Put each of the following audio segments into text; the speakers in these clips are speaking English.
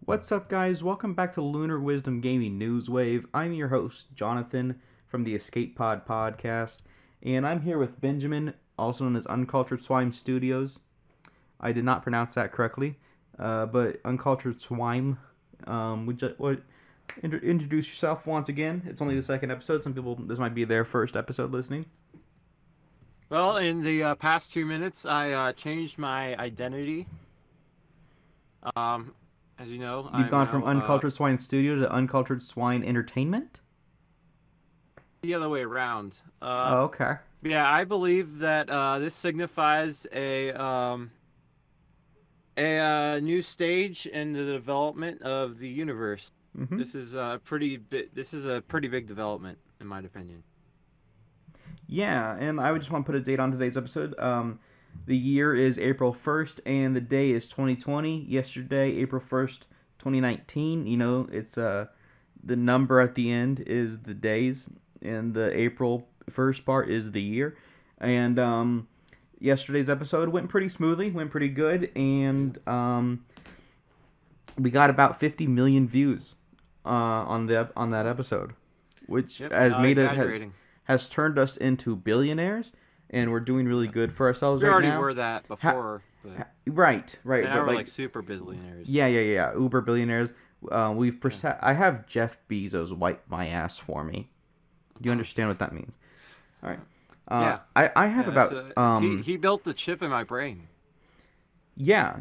What's up, guys? Welcome back to Lunar Wisdom Gaming Newswave. I'm your host, Jonathan, from the Escape Pod podcast, and I'm here with Benjamin, also known as Uncultured Swine Studios. I did not pronounce that correctly, but Uncultured Swine. Introduce yourself once again. It's only the second episode. Some people, this might be their first episode listening. Well, in the past 2 minutes, I changed my identity. Um, as you know, You've I'm gone from now Uncultured Swine Studio to Uncultured Swine Entertainment? the other way around. Oh, okay. Yeah, I believe that this signifies a new stage in the development of the universe. Mm-hmm. This is a pretty big development, in my opinion. Yeah, and I would just want to put a date on today's episode. The year is April 1st, and the day is 2020. Yesterday, April 1st, 2019. You know, it's the number at the end is the days, and the April 1st part is the year. And yesterday's episode went pretty smoothly, went pretty good, and we got about 50 million views on that episode, which has turned us into billionaires, and we're doing really good for ourselves We right already now. were that before, but Right. now But we're like super billionaires. yeah, Uber billionaires. I have Jeff Bezos wipe my ass for me. Do you understand what that means? All right. Yeah. I have he built the chip in my brain. Yeah,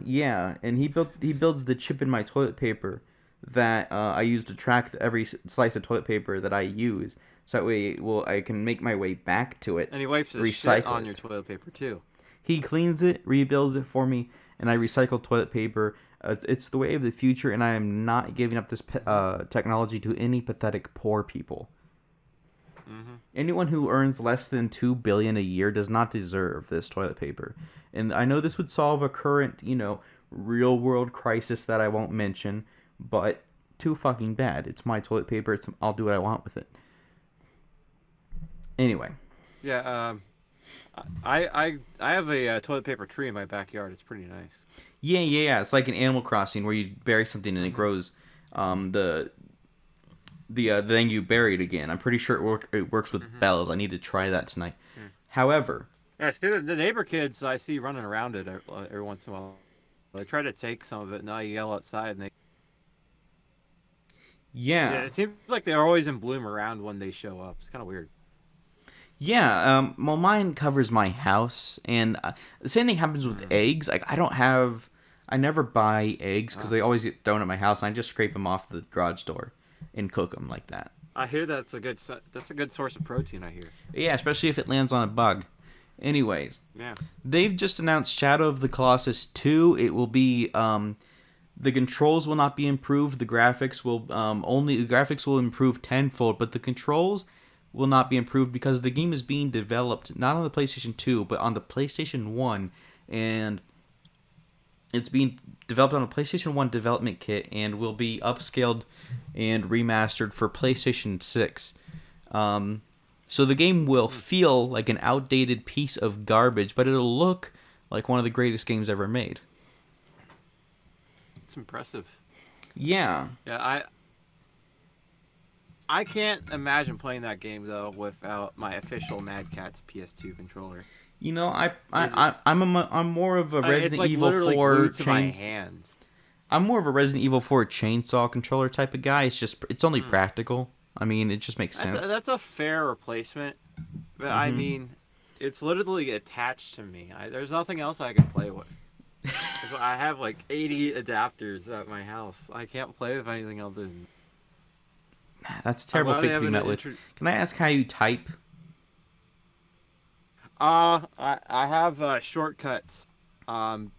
and he builds the chip in my toilet paper that I use to track every slice of toilet paper that I use, so that way I can make my way back to it. And he wipes the shit on your toilet paper too. He cleans it, rebuilds it for me, and I recycle toilet paper. It's the way of the future, and I am not giving up this technology to any pathetic poor people. Mm-hmm. Anyone who earns less than $2 billion a year does not deserve this toilet paper. And I know this would solve a current, real world crisis that I won't mention, but too fucking bad. It's my toilet paper. I'll do what I want with it. Anyway. Yeah. I have a toilet paper tree in my backyard. It's pretty nice. Yeah. It's like an Animal Crossing where you bury something and it grows the thing you buried again. I'm pretty sure it works with bells. I need to try that tonight. However, yeah, the neighbor kids I see running around it every once in a while. They try to take some of it, and I yell outside, and yeah, it seems like they're always in bloom around when they show up. It's kind of weird. Yeah, well, mine covers my house, and the same thing happens with eggs. Like, I never buy eggs because they always get thrown at my house, and I just scrape them off the garage door and cook them like that. I hear that's a good source of protein. I hear. Yeah, especially if it lands on a bug. Anyways, yeah, they've just announced Shadow of the Colossus 2. It will be the controls will not be improved. The graphics will improve tenfold, but the controls will not be improved because the game is being developed not on the PlayStation 2 but on the PlayStation 1, and it's being developed on a PlayStation 1 development kit and will be upscaled and remastered for PlayStation 6. So the game will feel like an outdated piece of garbage, but it'll look like one of the greatest games ever made. it's impressive. Yeah. Yeah, I can't imagine playing that game though without my official Mad Catz PS2 controller. I'm more of a Resident Evil 4 to my hands. I'm more of a Resident Evil 4 chainsaw controller type of guy. It's only practical. I mean, it just makes sense. That's a fair replacement, but I mean, it's literally attached to me. There's nothing else I can play with. I have like 80 adapters at my house. I can't play with anything other than. That's a terrible fate to be met with. Can I ask how you type? I have shortcuts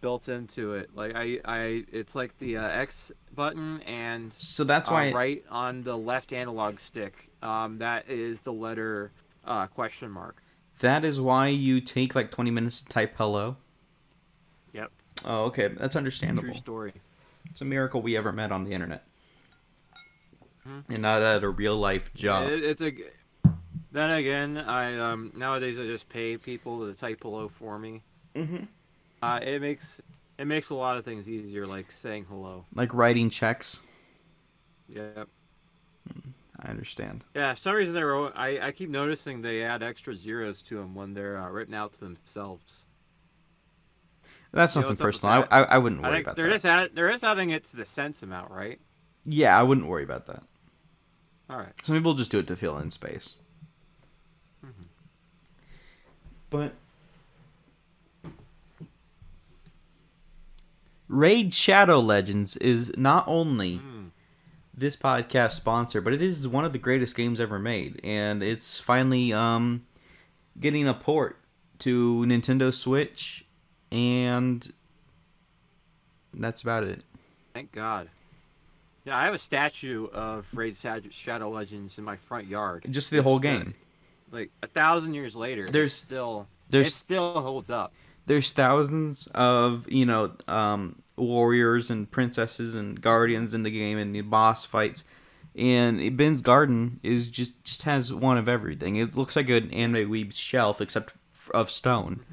built into it. Like it's like the X button and so that's why right on the left analog stick. That is the letter question mark. That is why you take like 20 minutes to type hello. Yep. Oh, okay, that's understandable. True story. It's a miracle we ever met on the internet, and not at a real life job. Then again, I nowadays I just pay people to type hello for me. Mm-hmm. It makes It makes a lot of things easier, like saying hello. Like writing checks. Yep. I understand. Yeah, for some reason I keep noticing they add extra zeros to them when they're written out to themselves. That's You know nothing what's up with personal. that? I wouldn't I worry think about that. they're just adding it to the cents amount, right? Yeah, I wouldn't worry about that. All right. Some people just do it to fill in space. Mm-hmm. But Raid Shadow Legends is not only this podcast sponsor, but it is one of the greatest games ever made, and it's finally getting a port to Nintendo Switch, and that's about it. Thank God. Yeah, I have a statue of Raid Shadow Legends in my front yard. Just the whole game. Like 1,000 years later, it still holds up. There's thousands of warriors and princesses and guardians in the game, and the boss fights. And Ben's garden is just has one of everything. It looks like an anime weeb's shelf, except of stone.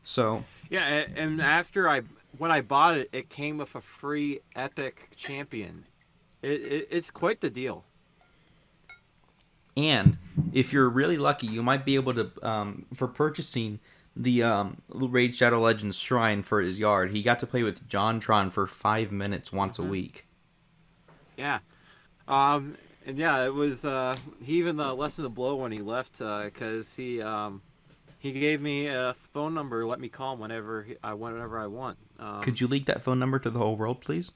So yeah, and when I bought it, it came with a free epic champion. It's quite the deal. And if you're really lucky, you might be able to, for purchasing the Raid Shadow Legends shrine for his yard, he got to play with JonTron for 5 minutes once a week. Yeah. And yeah, it was, he even lessened the blow when he left, because he gave me a phone number, let me call him whenever I want. Could you leak that phone number to the whole world, please?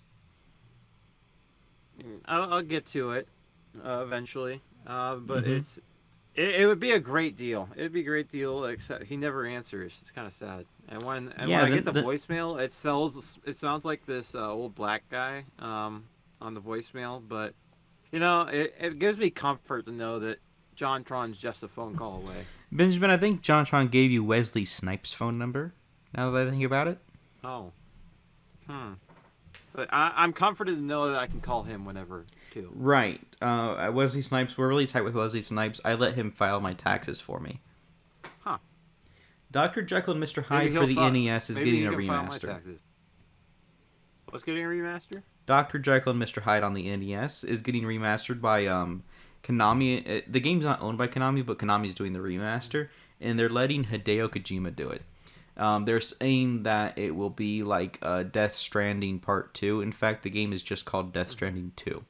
I'll get to it eventually, but it would be a great deal. It'd be a great deal, except he never answers. It's kind of sad. And when I get the voicemail, it sounds like this old black guy on the voicemail, but it gives me comfort to know that JonTron's just a phone call away. Benjamin, I think JonTron gave you Wesley Snipes' phone number, now that I think about it. Oh. But I'm comforted to know that I can call him whenever, too. Right. Wesley Snipes, we're really tight with Wesley Snipes. I let him file my taxes for me. Huh. Dr. Jekyll and Mr. Hyde for the NES is getting a remaster. What's getting a remaster? Dr. Jekyll and Mr. Hyde on the NES is getting remastered by Konami. The game's not owned by Konami, but Konami's doing the remaster, and they're letting Hideo Kojima do it. They're saying that it will be like Death Stranding Part 2. In fact, the game is just called Death Stranding 2.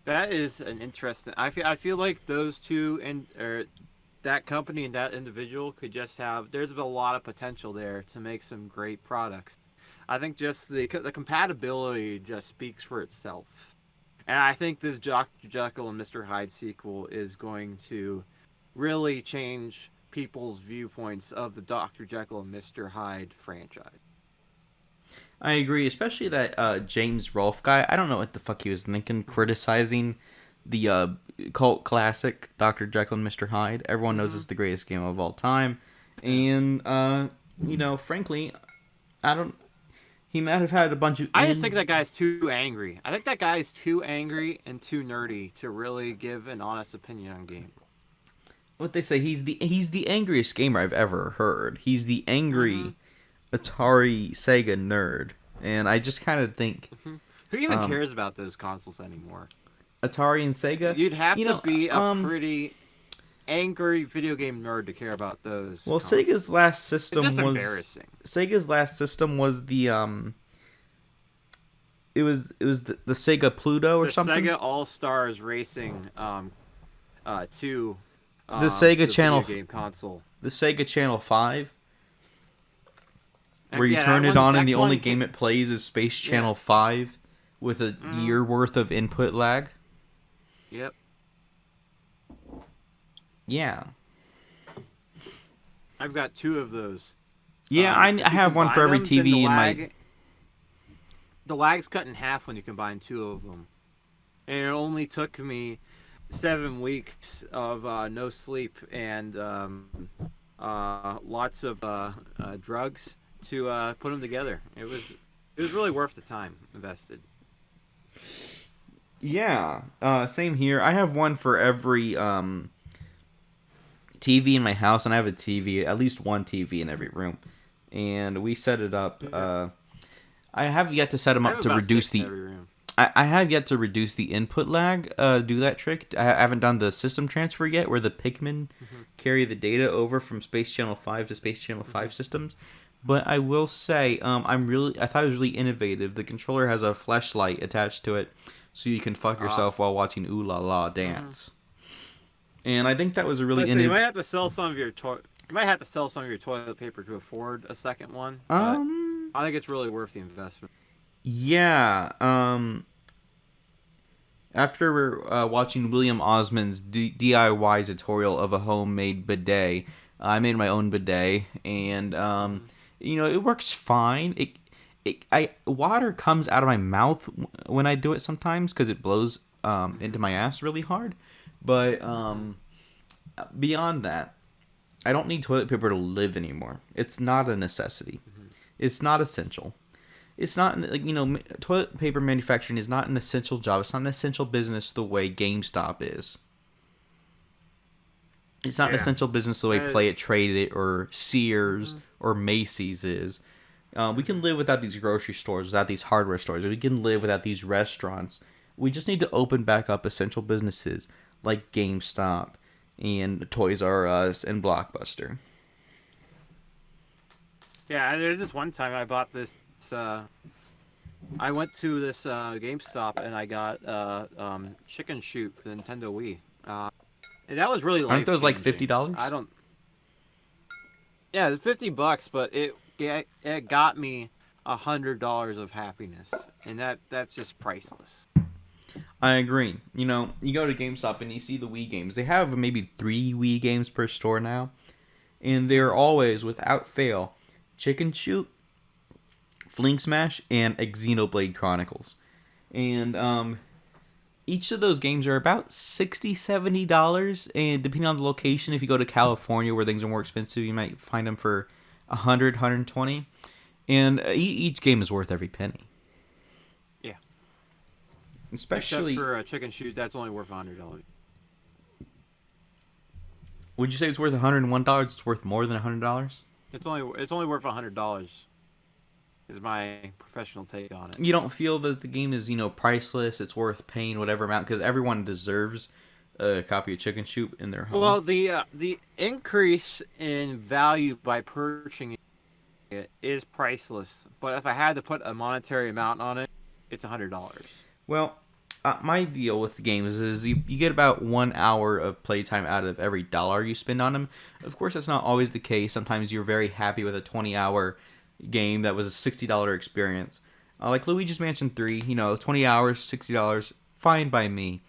That is an interesting... I feel like those two, that company and that individual could just have... There's a lot of potential there to make some great products. I think just the compatibility just speaks for itself. And I think this Dr. Jekyll and Mr. Hyde sequel is going to really change people's viewpoints of the Dr. Jekyll and Mr. Hyde franchise. I agree, especially that James Rolfe guy. I don't know what the fuck he was thinking, criticizing the cult classic Dr. Jekyll and Mr. Hyde. Everyone knows it's the greatest game of all time. And, frankly, he might have had a bunch of... I just think that guy's too angry. I think that guy's too angry and too nerdy to really give an honest opinion on game. What they say, he's the angriest gamer I've ever heard. He's the angry Atari Sega nerd, and I just kind of think who even cares about those consoles anymore? Atari and Sega. You'd have to be a pretty angry video game nerd to care about those. Well, consoles. Sega's last system was embarrassing. Sega's last system was the It was the Sega Pluto or something. Sega All Stars Racing 2. The Sega Channel game console. The Sega Channel 5. Where you turn it on and the only game it plays is Space Channel 5 with a year worth of input lag. Yep. Yeah. I've got 2 of those. Yeah, I have one for every TV in my... The lag's cut in half when you combine 2 of them. And it only took me 7 weeks of no sleep and lots of drugs to put them together. It was really worth the time invested. Yeah, same here. I have one for every TV in my house, and I have a TV, at least one TV in every room. and we set it up. Yeah. I have yet to set them I up have to about reduce 6 in the. every room. I have yet to reduce the input lag. Do that trick. I haven't done the system transfer yet, where the Pikmin carry the data over from Space Channel 5 to Space Channel 5 systems. But I will say, I thought it was really innovative. The controller has a flashlight attached to it, so you can fuck yourself while watching Ooh La La dance. And I think that was a really Listen, you innovative. might have to sell some of your You might have to sell some of your toilet paper to afford a second one, but Um, I think it's really worth the investment. yeah. After watching William Osmond's DIY tutorial of a homemade bidet, I made my own bidet, and it works fine. Water comes out of my mouth when I do it sometimes because it blows into my ass really hard. But beyond that, I don't need toilet paper to live anymore. It's not a necessity. It's not essential. It's not toilet paper manufacturing is not an essential job. It's not an essential business the way GameStop is. It's not an essential business the way Play It, Trade It, or Sears or Macy's is. We can live without these grocery stores, without these hardware stores. We can live without these restaurants. We just need to open back up essential businesses like GameStop and Toys R Us and Blockbuster. Yeah, there's this one time I bought this. I went to this GameStop and I got chicken shoot for the Nintendo Wii. And that was really Aren't those like life-changing. $50? I don't. Yeah, it's $50, but it got me $100 of happiness, and that's just priceless. I agree. You go to GameStop and you see the Wii games. They have maybe 3 Wii games per store now, and they're always, without fail, Chicken Shoot, Fling Smash, and Xenoblade Chronicles. And each of those games are about $60, $70, and depending on the location, if you go to California where things are more expensive, you might find them for $100, $120. And each game is worth every penny. Yeah. Especially Except for a chicken shoot, that's only worth $100. Would you say it's worth $101? It's worth more than $100? It's only worth $100. Is my professional take on it. You don't feel that the game is priceless? It's worth paying whatever amount because everyone deserves a copy of Chicken Shoot in their home. Well, the increase in value by purchasing it is priceless. But if I had to put a monetary amount on it, it's $100. Well, my deal with games is you get about 1 hour of playtime out of every dollar you spend on them. Of course, that's not always the case. Sometimes you're very happy with a 20-hour game that was a $60 experience. Like Luigi's Mansion 3, 20 hours, $60, fine by me.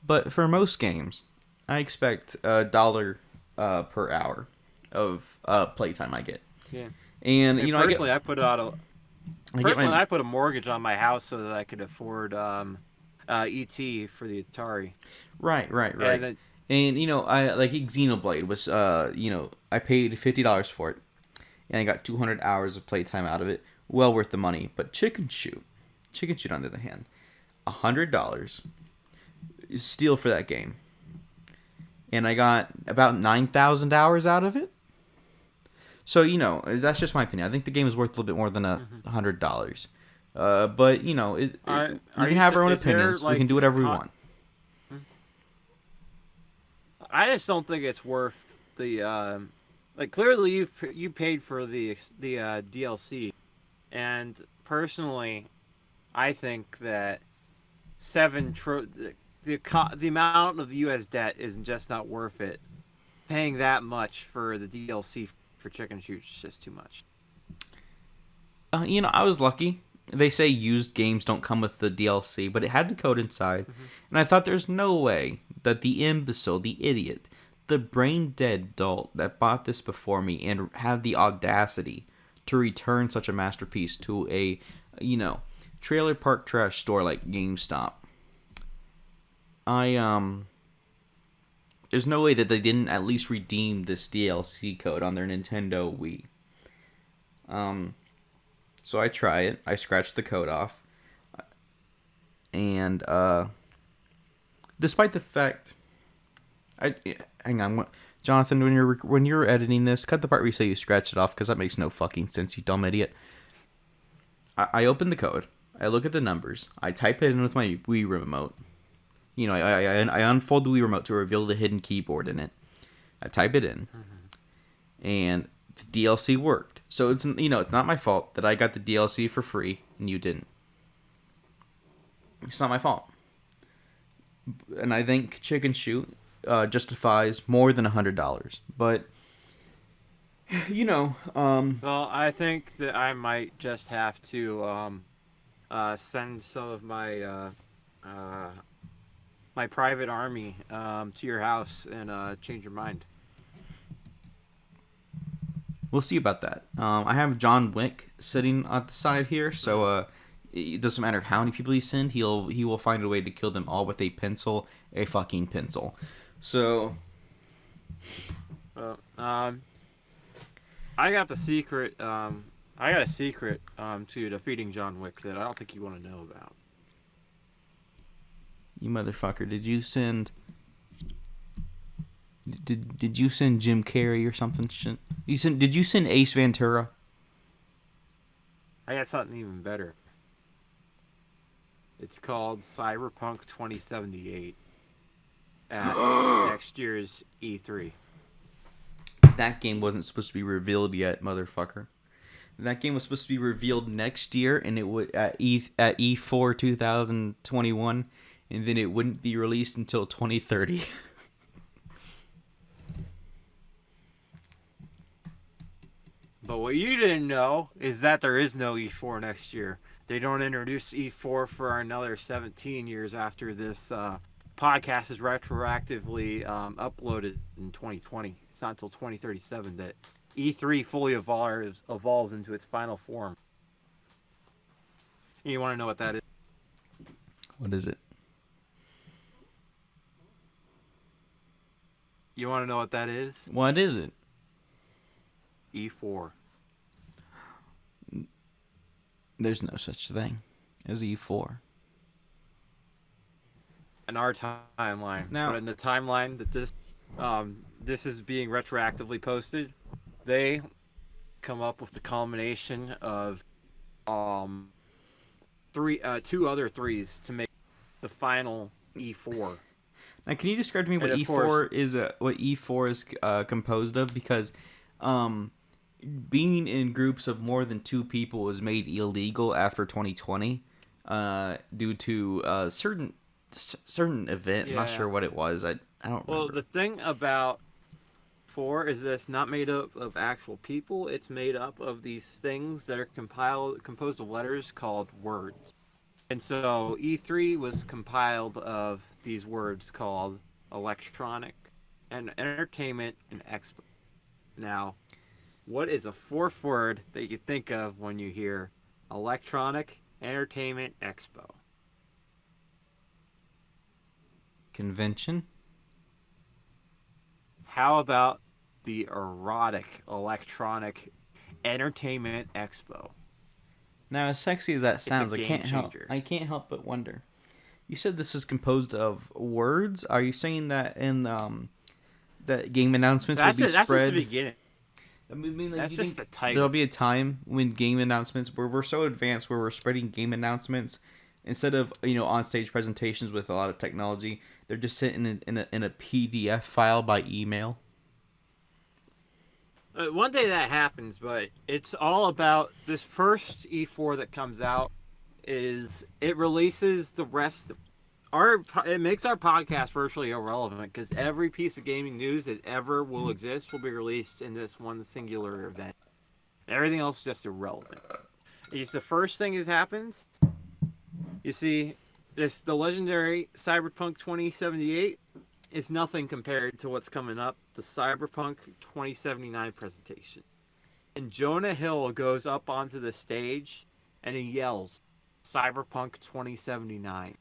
But for most games, I expect $1 per hour of playtime I get. Yeah. And personally, I put a mortgage on my house so that I could afford ET for the Atari. Right. And I like Xenoblade was I paid $50 for it, and I got 200 hours of playtime out of it. Well worth the money. But Chicken Shoot on the other hand, $100 is steal for that game, and I got about 9,000 hours out of it. So that's just my opinion. I think the game is worth a little bit more than $100. But we can have our own opinions. We can do whatever we want. I just don't think it's worth the clearly you paid for the DLC, and personally, I think that the amount of the U.S. debt is just not worth it. Paying that much for the DLC for Chicken Shoot is just too much. I was lucky. They say used games don't come with the DLC, but it had the code inside. And I thought there's no way that the imbecile, the idiot, the brain-dead dolt that bought this before me and had the audacity to return such a masterpiece to a, trailer park trash store like GameStop. There's no way that they didn't at least redeem this DLC code on their Nintendo Wii. So I try it. I scratch the code off. And despite the fact... hang on. Jonathan, when you're editing this, cut the part where you say you scratched it off because that makes no fucking sense, you dumb idiot. I open the code. I look at the numbers. I type it in with my Wii remote. You know, I unfold the Wii remote to reveal the hidden keyboard in it. I type it in, and the DLC worked. So it's not my fault that I got the DLC for free and you didn't. It's not my fault. And I think Chicken Shoot justifies more than $100. But Well, I think that I might just have to send some of my private army to your house and change your mind. we'll see about that. I have John Wick sitting at the side here, so it doesn't matter how many people he send, he will find a way to kill them all with a fucking pencil. So, I got the secret. I got a secret to defeating John Wick that I don't think you want to know about. you motherfucker, did you send Jim Carrey or something? Did you send Ace Ventura? I got something even better. It's called Cyberpunk 2078 at next year's E3. That game wasn't supposed to be revealed yet, motherfucker. That game was supposed to be revealed next year, and it would at E4 2021, and then it wouldn't be released until 2030. But what you didn't know is that there is no E4 next year. They don't introduce E4 for another 17 years after this podcast is retroactively uploaded in 2020. It's not until 2037 that E3 fully evolves into its final form. And you want to know what that is? What is it? You want to know what that is? What is it? E4. There's no such thing as E4. In our timeline. Now, but in the timeline that this is being retroactively posted, they come up with the culmination of two other threes to make the final E4. now, can you describe to me what E4 is composed of? Because being in groups of more than two people was made illegal after 2020 due to certain event. Yeah. I'm not sure what it was. I don't remember. Well, the thing about 4 is that it's not made up of actual people. It's made up of these things that are composed of letters called words. And so E3 was compiled of these words called electronic and entertainment and expo. Now, what is a fourth word that you think of when you hear electronic entertainment expo? Convention? How about the erotic electronic entertainment expo? Now, as sexy as that sounds, a I can't game help but wonder. You said this is composed of words. Are you saying that in that game announcements will be That's spread? just the beginning. I mean, like, That's do you just think the title. there'll be a time when game announcements, where we're so advanced, where we're spreading game announcements instead of on stage presentations with a lot of technology, they're just sitting in a PDF file by email. One day that happens, but it's all about this first E4 that comes out. It releases the rest. It makes our podcast virtually irrelevant because every piece of gaming news that ever will exist will be released in this one singular event. Everything else is just irrelevant. It's the first thing that happens. You see, the legendary Cyberpunk 2078 is nothing compared to what's coming up, the Cyberpunk 2079 presentation. And Jonah Hill goes up onto the stage and he yells, Cyberpunk 2079.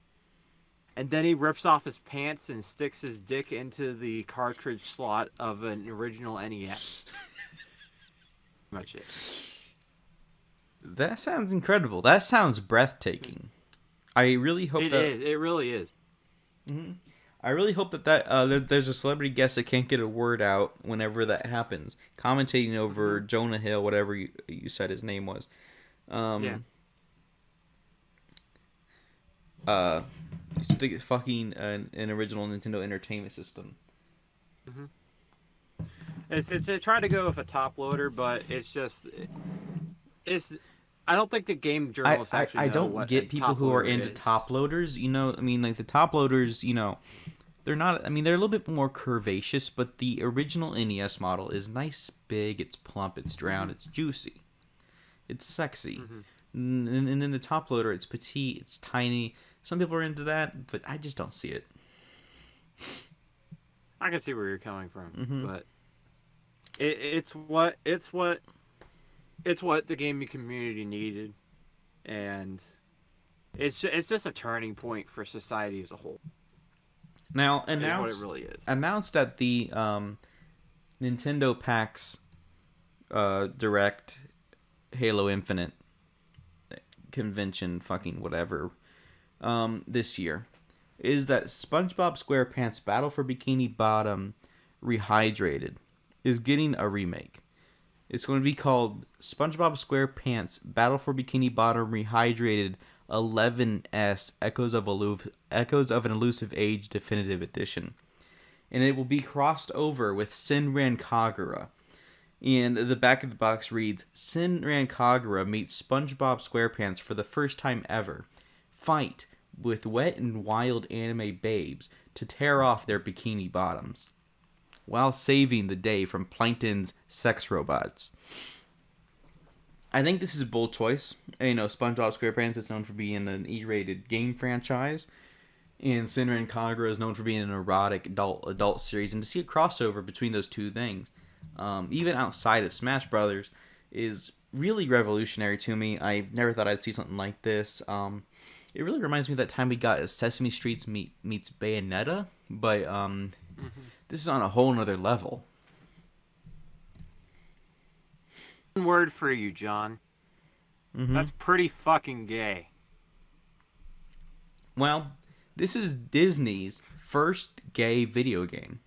And then he rips off his pants and sticks his dick into the cartridge slot of an original NES. Much it. That sounds incredible. That sounds breathtaking. I really hope It really is. Mm-hmm. I really hope that there's a celebrity guest that can't get a word out whenever that happens, commentating over Mm-hmm. Jonah Hill, whatever you said his name was. Yeah. Um, uh, it's the fucking an original Nintendo Entertainment System. Mm-hmm. It's they try to go with a top loader, but it's. I don't think the game journalists actually I know don't what a get people top who are loader into is. top loaders. You know, I mean, like the top loaders, you know, they're not. I mean, they're a little bit more curvaceous, but the original NES model is nice, big, it's plump, it's round, Mm-hmm. it's juicy, it's sexy. Mm-hmm. And then the top loader, it's petite, it's tiny. Some people are into that, but I just don't see it. I can see where you're coming from, Mm-hmm. but it's what the gaming community needed, and it's just a turning point for society as a whole. Now Is what it really is. announced at the Nintendo PAX Direct Halo Infinite convention, fucking whatever, this year, is that SpongeBob SquarePants Battle for Bikini Bottom Rehydrated is getting a remake. It's going to be called SpongeBob SquarePants Battle for Bikini Bottom Rehydrated 11S Echoes of an Elusive Age Definitive Edition. And it will be crossed over with Senran Kagura. And the back of the box reads, Senran Kagura meets SpongeBob SquarePants for the first time ever. Fight with wet and wild anime babes to tear off their bikini bottoms, while saving the day from Plankton's sex robots. I think this is a bold choice. You know, SpongeBob SquarePants is known for being an E-rated game franchise, and Senran Kagura is known for being an erotic adult series. And to see a crossover between those two things, even outside of Smash Brothers, is really revolutionary to me. I never thought I'd see something like this. It really reminds me of that time we got Sesame Street meets Bayonetta, but Mm-hmm. this is on a whole nother level. One word for you, John. Mm-hmm. That's pretty fucking gay. Well, this is Disney's first gay video game.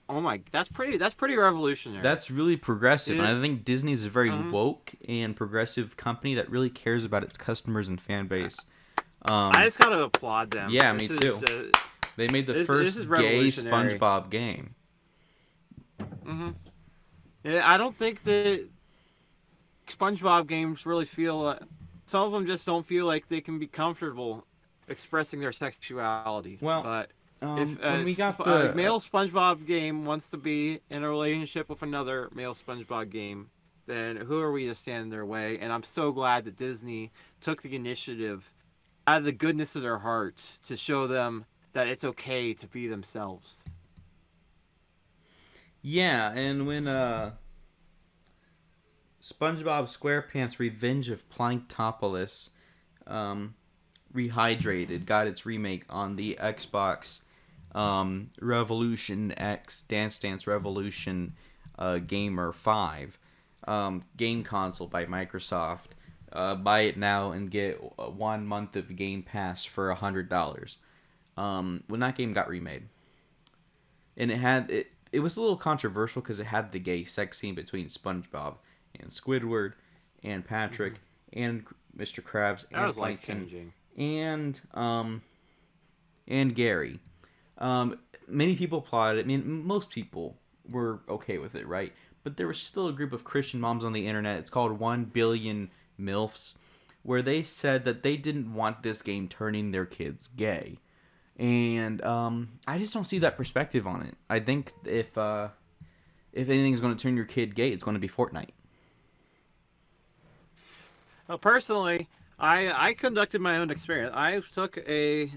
Oh my, that's pretty revolutionary. That's really progressive, and It, I think Disney is a very um, woke and progressive company that really cares about its customers and fan base. I just gotta applaud them. Yeah, me too. They made the This is first gay revolutionary. SpongeBob game. Mm-hmm. Yeah, I don't think that SpongeBob games really feel. Some of them just don't feel like they can be comfortable expressing their sexuality. Well, But if when we got a the male SpongeBob game wants to be in a relationship with another male SpongeBob game, then who are we to stand in their way? And I'm so glad that Disney took the initiative out of the goodness of their hearts to show them that it's okay to be themselves. yeah, and when SpongeBob SquarePants Revenge of Planktopolis um, Rehydrated got its remake on the Xbox Revolution X Dance Dance Revolution Gamer 5 game console by Microsoft. Buy it now and get 1 month of Game Pass for $100. When that game got remade, and it was a little controversial because it had the gay sex scene between SpongeBob and Squidward and Patrick Mm-hmm. and Mr. Krabs That and was life Plankton changing. and Gary. Many people applauded it. I mean, most people were okay with it, right? But there was still a group of Christian moms on the internet. It's called 1 Billion MILFs, where they said that they didn't want this game turning their kids gay. And I just don't see that perspective on it. I think if anything's going to turn your kid gay, it's going to be Fortnite. Well, personally, I conducted my own experiment. I took an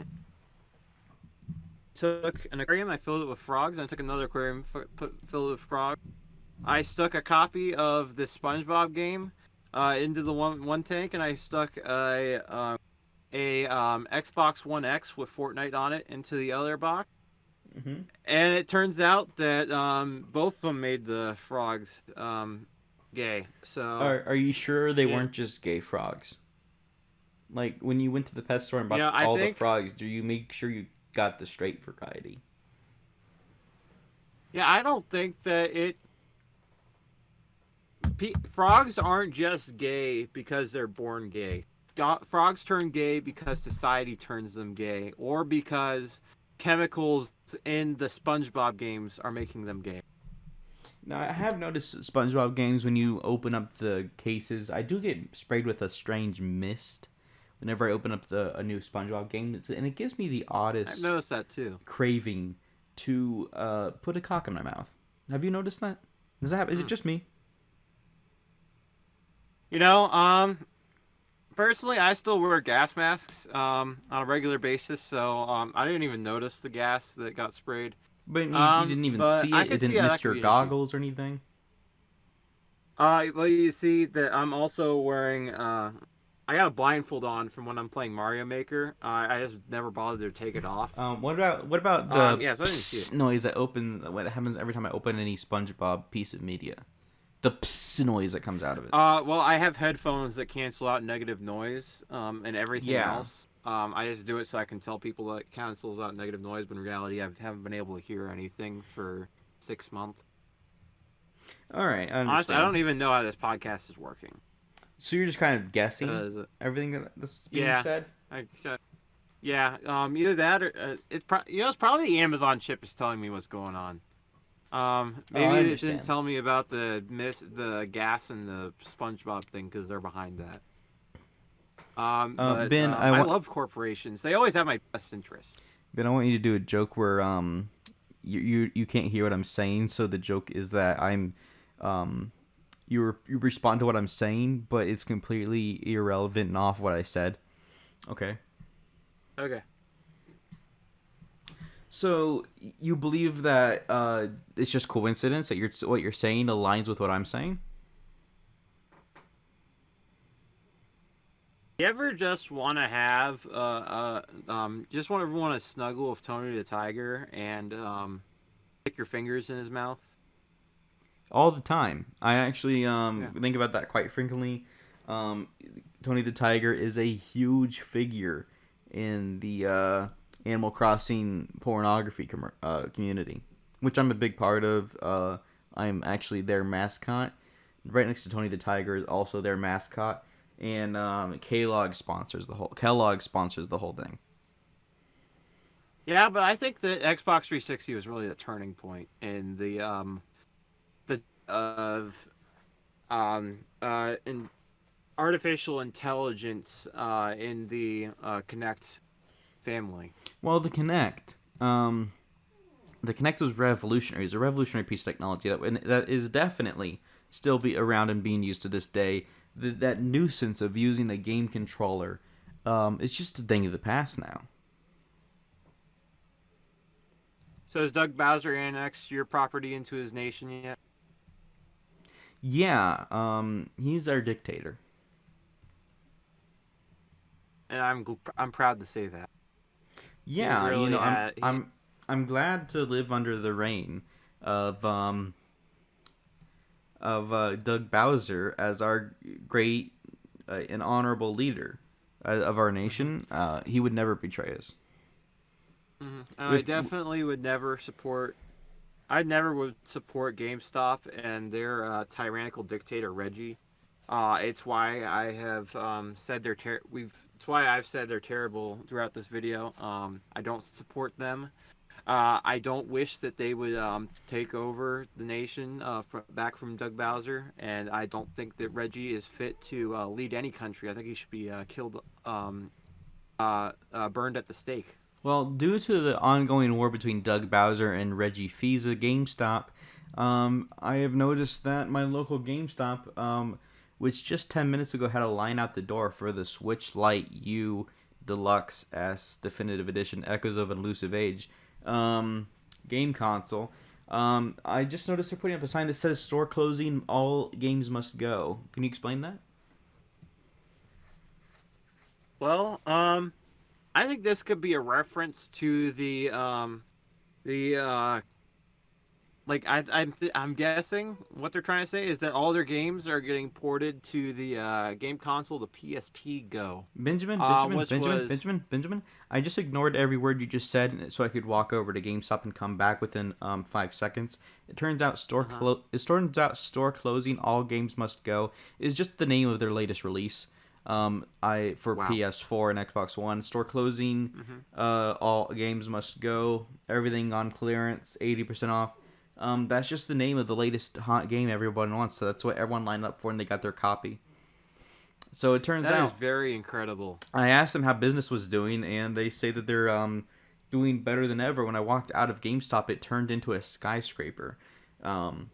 aquarium, I filled it with frogs, and I took another aquarium, filled it with frogs. I stuck a copy of the SpongeBob game into the one tank, and I stuck a Xbox One X with Fortnite on it into the other box. Mm-hmm. And it turns out that both of them made the frogs gay. So Are you sure they yeah, weren't just gay frogs? Like when you went to the pet store and You bought know, I all the think, frogs, do you make sure you got the straight variety? yeah, I don't think that frogs aren't just gay because they're born gay. Frogs turn gay because society turns them gay, or because chemicals in the SpongeBob games are making them gay. Now I have noticed SpongeBob games when you open up the cases, I do get sprayed with a strange mist whenever I open up a new SpongeBob game, and it gives me the I've oddest noticed that too. craving to put a cock in my mouth. Have you noticed that? Does that happen? Is it Hmm. just me? You know, personally, I still wear gas masks on a regular basis, so I didn't even notice the gas that got sprayed. But you didn't even But see I it. It could see didn't how miss that could your be an issue. goggles or anything. Well, you see that I'm also wearing. I got a blindfold on from when I'm playing Mario Maker. I just never bothered to take it off. What about the Yeah, so I didn't see it. psst noise that what happens every time I open any SpongeBob piece of media? The psst noise that comes out of it. Well, I have headphones that cancel out negative noise, and everything Yeah. else. I just do it so I can tell people that it cancels out negative noise, but in reality, I haven't been able to hear anything for 6 months. All right, I Honestly, I understand. don't even know how this podcast is working. So you're just kind of guessing 'Cause, everything that's being yeah, said. I, yeah, either that or it's probably the Amazon chip is telling me what's going on. Oh, I Maybe it didn't understand. tell me about the gas and the SpongeBob thing because they're behind that. But Ben, I love corporations. They always have my best interest. Ben, I want you to do a joke where you can't hear what I'm saying, so the joke is that um you respond to what I'm saying, but it's completely irrelevant and off what I said. Okay. Okay. So you believe that it's just coincidence that what you're saying aligns with what I'm saying? You ever just want to have just want everyone to snuggle with Tony the Tiger and stick your fingers in his mouth? All the time. I actually Yeah. think about that quite frequently. Um, Tony the Tiger is a huge figure in the Animal Crossing pornography community, which I'm a big part of. I'm actually their mascot. Right next to Tony the Tiger is also their mascot, and Kellogg sponsors the whole thing. Yeah, but I think that Xbox 360 was really the turning point in the of in artificial intelligence in the Connect family. Well, the Kinect was revolutionary. It's a revolutionary piece of technology that is definitely still be around and being used to this day. That nuisance of using a game controller, it's just a thing of the past now. So has Doug Bowser annexed your property into his nation yet? Yeah, he's our dictator. And I'm proud to say that he Yeah, really I'm had he. I'm glad to live under the reign of Doug Bowser as our great and honorable leader of our Mhm. nation. He would never betray us. And I With definitely would never support. I never would support GameStop and their tyrannical dictator Reggie. It's why I have said It's why I've said they're terrible throughout this video. I don't support them. I don't wish that they would take over the nation back from Doug Bowser, and I don't think that Reggie is fit to lead any country. I think he should be killed, burned at the stake. Well, due to the ongoing war between Doug Bowser and Reggie Fils-Aime GameStop, I have noticed that my local GameStop, which just 10 minutes ago had a line out the door for the Switch Lite U Deluxe S Definitive Edition Echoes of an Elusive Age game console, I just noticed they're putting up a sign that says store closing, all games must go. Can you explain that? Well, I think this could be a reference to the like I'm guessing what they're trying to say is that all their games are getting ported to the game console, the PSP Go, Benjamin, Benjamin, which Benjamin, was Benjamin, Benjamin. I just ignored every word you just said so I could walk over to GameStop and come back within 5 seconds. It turns out uh-huh. store closing. All games must go is just the name of their latest release. I for Wow. PS4 and Xbox One. Store closing. Hmm. All games must go. Everything on clearance, 80% off. That's just the name of the latest hot game everyone wants. So that's what everyone lined up for, and they got their copy. So it turns That is out very incredible. I asked them how business was doing, and they say that they're doing better than ever. When I walked out of GameStop, it turned into a skyscraper, um,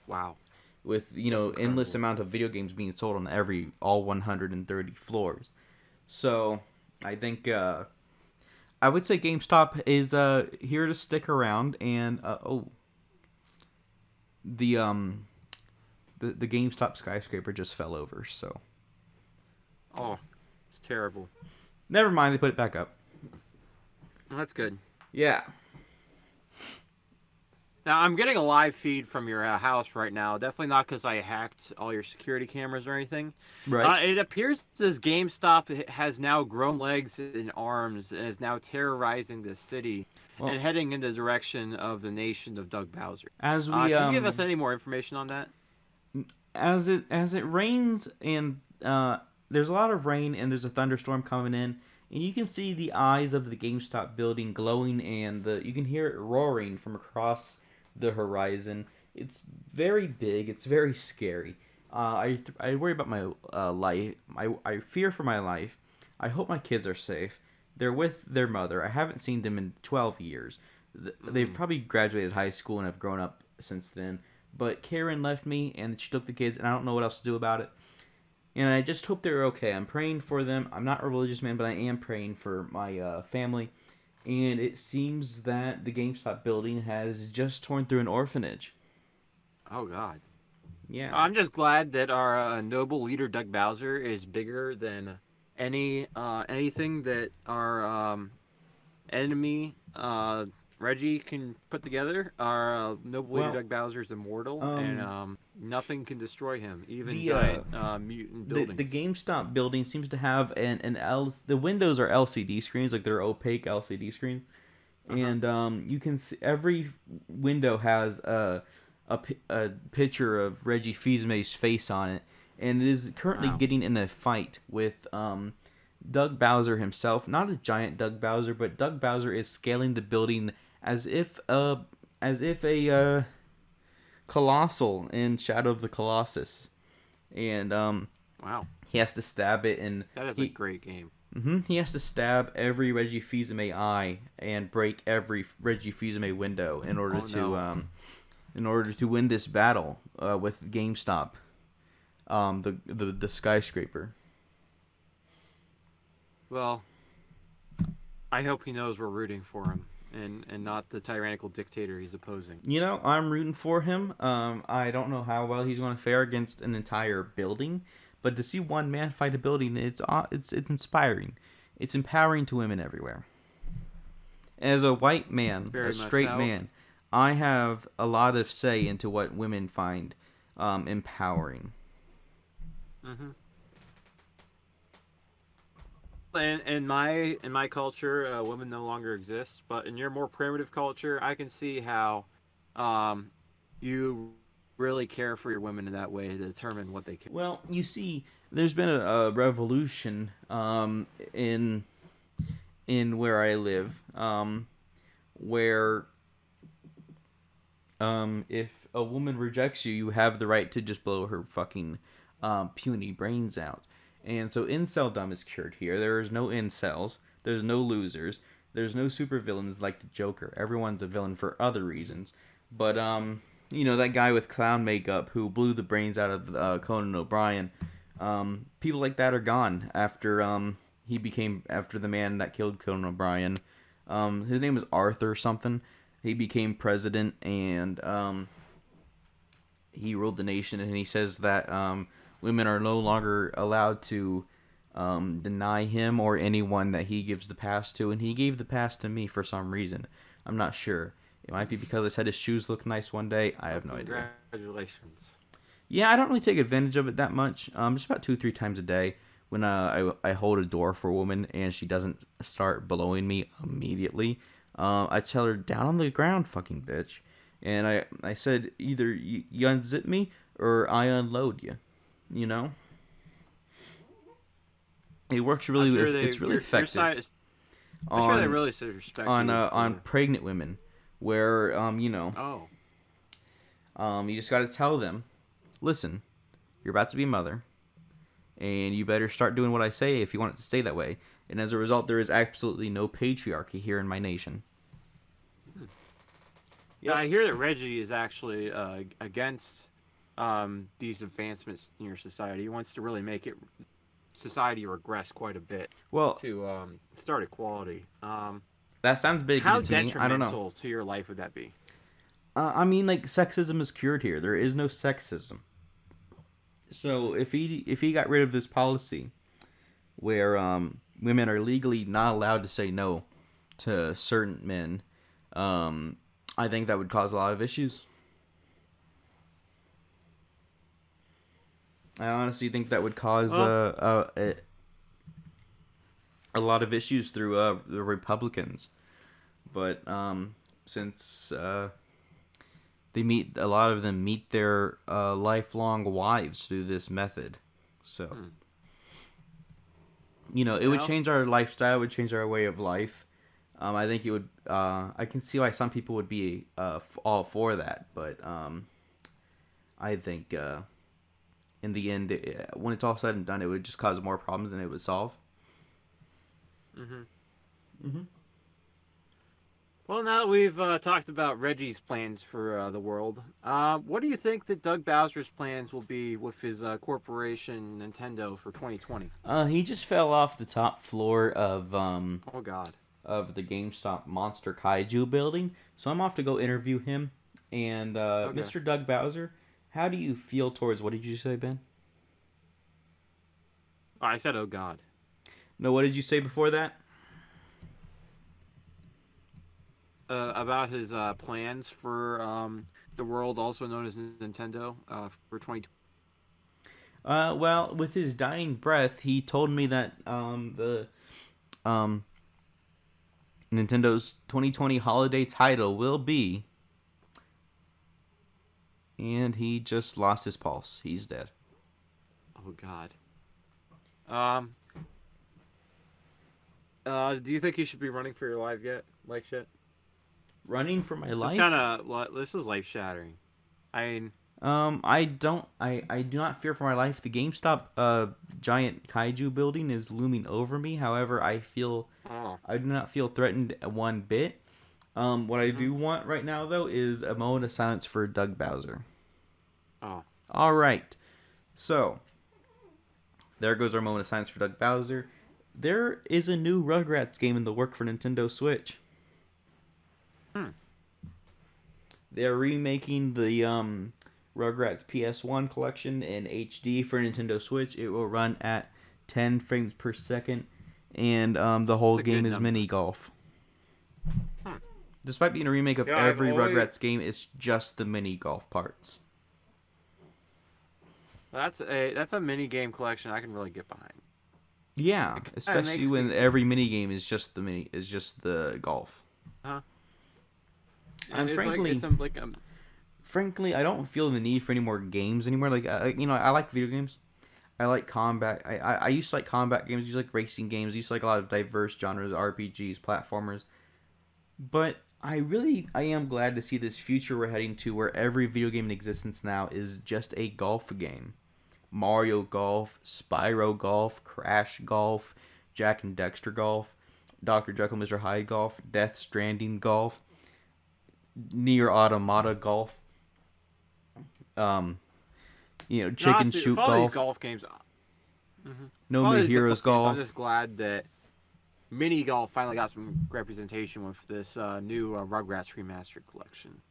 Wow, with that's endless incredible. amount of video games being sold on all 130 floors. So I think I would say GameStop is here to stick around, and the um the GameStop skyscraper just fell over. So Oh, it's terrible. never mind, they put it back up. Well, that's good. Yeah, Now I'm getting a live feed from your house right now. Definitely not because I hacked all your security cameras or anything. right. It appears this GameStop has now grown legs and arms and is now terrorizing the city and Well, heading in the direction of the nation of Doug Bowser. as we Can you give us any more information on that? as it rains and there's a lot of rain and there's a thunderstorm coming in, and you can see the eyes of the GameStop building glowing, and you can hear it roaring from across the horizon. It's very big. It's very scary. I worry about my life. I fear for my life. I hope my kids are safe. They're with their mother. I haven't seen them in 12 years. They've Mm, probably graduated high school and have grown up since then. But Karen left me and she took the kids, and I don't know what else to do about it. And I just hope they're okay. I'm praying for them. I'm not a religious man, but I am praying for my family. And it seems that the GameStop building has just torn through an orphanage. oh God. Yeah. I'm just glad that our noble leader Doug Bowser is bigger than anything that our enemy Reggie can put together. Our noble leader Well, Doug Bowser is immortal, and um, nothing can destroy him, even the giant mutant the buildings. GameStop building seems to have an L. The windows are LCD screens, like they're opaque LCD screens, Uh huh. and you can see every window has a picture of Reggie Fils-Aime's face on it, and it is currently Wow. getting in a fight with Doug Bowser himself. Not a giant Doug Bowser, but Doug Bowser is scaling the building as if a colossal in Shadow of the Colossus, and Wow. he has to stab it, and That is a he great game. he has to stab every Reggie Fils-Aime eye and break every Reggie Fils-Aime window Oh no. in order to win this battle with GameStop, the skyscraper. Well, I hope he knows we're rooting for him, and not the tyrannical dictator he's opposing. I'm rooting for him. I don't know how well he's going to fare against an entire building, but to see one man fight a building, it's inspiring. It's empowering to women everywhere. As a white man, a Very much straight so. man, I have a lot of say into what women find empowering. Mm-hmm. In my culture, women no longer exist. But in your more primitive culture, I can see how um, you really care for your women in that way to determine what they can. Well, you see, there's been a revolution in where I live, where if a woman rejects you, you have the right to just blow her fucking puny brains out. And so inceldom is cured here. There is no incels. There's no losers. There's no supervillains like the Joker. Everyone's a villain for other reasons. But that guy with clown makeup who blew the brains out of Conan O'Brien. People like that are gone after the man that killed Conan O'Brien. His name was Arthur something. He became president, and he ruled the nation. And he says that women are no longer allowed to deny him or anyone that he gives the pass to. And he gave the pass to me for some reason. I'm not sure. It might be because I said his shoes look nice one day. I Well, have no idea. congratulations. Yeah, I don't really take advantage of it that much. Just about 2 3 times a day when I hold a door for a woman and she doesn't start blowing me immediately. I tell her down on the ground, fucking bitch, and I said either you unzip me or I unload you. You know, it works I'm really. sure It's really your effective side. I'm sure they on really respect you on for. pregnant women, where Oh, you just got to tell them, listen, you're about to be a mother, and you better start doing what I say if you want it to stay that way. And as a result, there is absolutely no patriarchy here in my nation. now Yep. I hear that Reggie is actually against these advancements in your society. He wants to really make it society regress quite a bit Well, to start equality. that sounds How bigoted to me. I don't know. detrimental to your life would that be? I mean, like sexism is cured here. There is no sexism. So if he got rid of this policy where women are legally not allowed to say no to certain men, um, I think that would cause a lot of issues. I honestly think that would cause Well, a lot of issues through the Republicans. But since a lot of them meet their lifelong wives through this method, so hmm, it would well, change our lifestyle, it would change our way of life. I think it would. I can see why some people would be all for that, but I think in the end, when it's all said and done, it would just cause more problems than it would solve. hmm. Mm-hmm. Well, now that we've talked about Reggie's plans for the world, what do you think that Doug Bowser's plans will be with his corporation Nintendo for 2020? He just fell off the top floor Oh God. of the GameStop Monster Kaiju building, so I'm off to go interview him. And Okay. Mr. Doug Bowser, how do you feel towards what did you say, Ben? Oh, I said, oh God. No, what did you say before that? About his plans for the world, also known as Nintendo, for 2020. Well, with his dying breath, he told me that the um, Nintendo's 2020 holiday title will be, and he just lost his pulse. He's dead. Oh God. Um. Do you think you should be running for your life yet? Life yet? Running for my That's life? kind of this is life shattering. I mean, I don't. I do not fear for my life. The GameStop giant kaiju building is looming over me. However, oh. I do not feel threatened one bit. What I Hmm. do want right now though is a moment of silence for Doug Bowser. Oh. All right. So there goes our moment of silence for Doug Bowser. There is a new Rugrats game in the work for Nintendo Switch. Hmm. They're remaking the Rugrats PS1 collection in HD for Nintendo Switch. It will run at 10 frames per second, and the whole It's a game good is number. mini golf. Hmm. Despite being a remake of Yeah, I've every always. Rugrats game, it's just the mini golf parts. That's a mini game collection I can really get behind. Yeah, It kind of especially makes me when think. every mini game is just the golf. Huh? And It's like frankly, frankly, I don't feel the need for any more games anymore. Like, I like video games. I like combat. I used to like combat games. I used to like racing games. I used to like a lot of diverse genres, RPGs, platformers. But I am glad to see this future we're heading to where every video game in existence now is just a golf game. Mario Golf, Spyro Golf, Crash Golf, Jack and Dexter Golf, Dr. Jekyll, Mr. Hyde Golf, Death Stranding Golf, Near Automata Golf, um, No, Chicken honestly, with Shoot all these Golf, golf games, No all More these Heroes golf games, I'm Golf. just glad that mini golf finally got some representation with this new Rugrats remastered collection.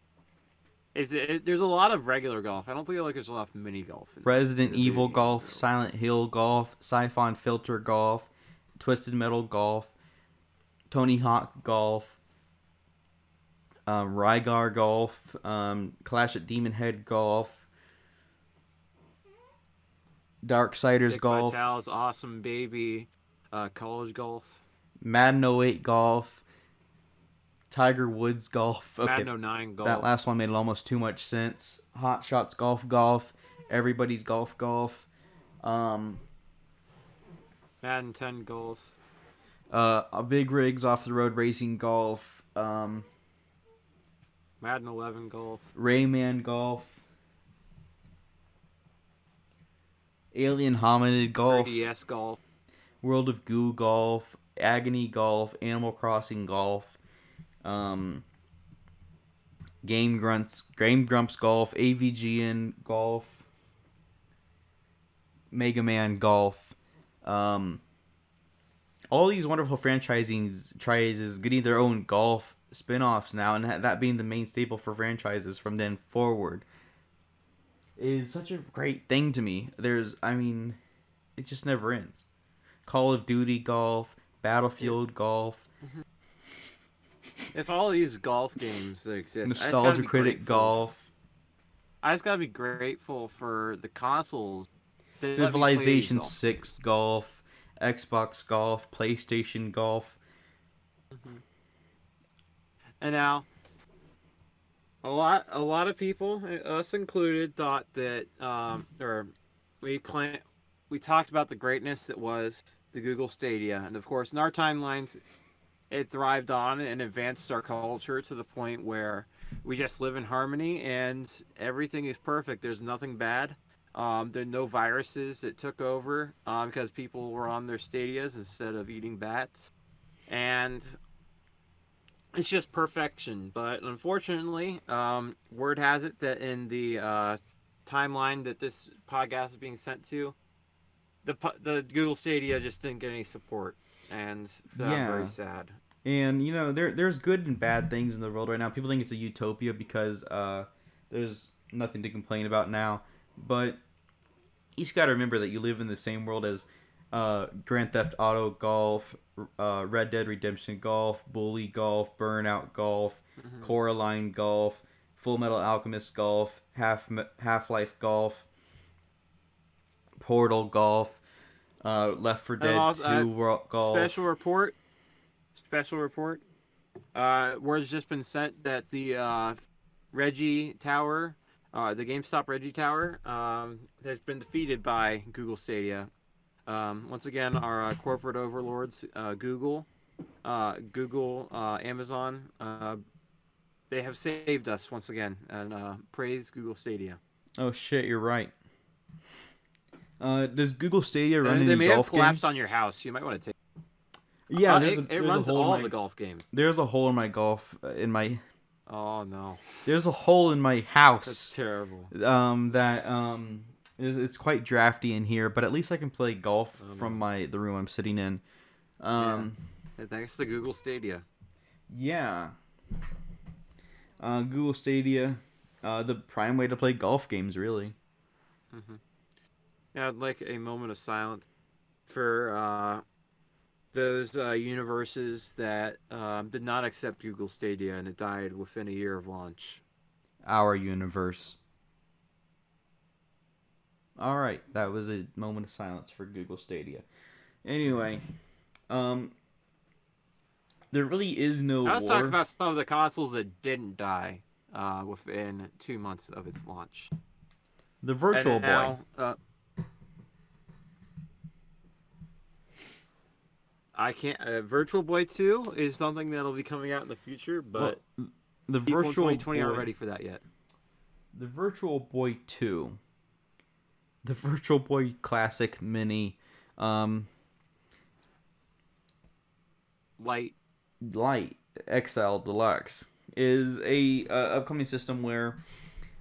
There's a lot of regular golf. I don't feel like there's a lot of mini golf in Resident the video Evil game Golf, world. Silent Hill Golf, Siphon Filter Golf, Twisted Metal Golf, Tony Hawk Golf, Rygar Golf, Clash at Demon Head Golf, Darksiders Dick Golf, Vitale's Awesome Baby, College Golf, Madden 08 Golf, Tiger Woods Golf. Okay, Madden 09 that Golf, last one made almost too much sense. Hot Shots Golf, Everybody's Golf, um, Madden 10 Golf, a Big Rigs Off the Road Racing Golf, Madden 11 Golf, Rayman Golf, Alien Hominid Golf, 3DS Golf, World of Goo Golf, Agony Golf, Animal Crossing Golf, Game Grumps Golf, AVGN Golf, Mega Man Golf. All these wonderful franchises getting their own golf spin-offs now, and that being the main staple for franchises from then forward is such a great thing to me. It just never ends. Call of Duty Golf, Battlefield Golf, if all these golf games that exist, Nostalgia Critic Golf, I just gotta be grateful for the consoles. That let me play these Civilization golf 6 games. Golf, Xbox Golf, PlayStation Golf. And now, a lot of people, us included, thought that, or we talked about the greatness that was the Google Stadia, and of course, in our timelines, it thrived on and advanced our culture to the point where we just live in harmony and everything is perfect. There's nothing bad. There are no viruses that took over because people were on their Stadias instead of eating bats, and it's just perfection. But unfortunately, word has it that in the timeline that this podcast is being sent to, the Google Stadia just didn't get any support, and so I'm very sad. And there's good and bad things in the world right now. People think it's a utopia because there's nothing to complain about now. But you just got to remember that you live in the same world as Grand Theft Auto Golf, Red Dead Redemption Golf, Bully Golf, Burnout Golf, Coraline Golf, Full Metal Alchemist Golf, Half-Life Golf, Portal Golf, Left 4 Dead 2 Golf. Special report. Word's just been sent that the Reggie Tower, the GameStop Reggie Tower, has been defeated by Google Stadia. Once again, our corporate overlords, Google, Amazon, they have saved us once again, and praise Google Stadia. Oh shit, you're right. Does Google Stadia run any golf games? They may have collapsed on your house. You might want to take. Yeah, it runs all the golf games. There's a hole in my Oh no. There's a hole in my house. That's terrible. It's quite drafty in here, but at least I can play golf from the room I'm sitting in. Thanks to Google Stadia. Yeah. Google Stadia, the prime way to play golf games, really. Yeah, I'd like a moment of silence for those universes that did not accept Google Stadia and it died within a year of launch. Our universe. All right, that was a moment of silence for Google Stadia. Anyway, there really is no Now let's war. talk about some of the consoles that didn't die within 2 months of its launch. The Virtual Boy. I can't. Virtual Boy 2 is something that'll be coming out in the future, but the people Virtual in 2020 Boy aren't ready for that yet. The Virtual Boy 2. The Virtual Boy Classic Mini. Light XL Deluxe is a upcoming system where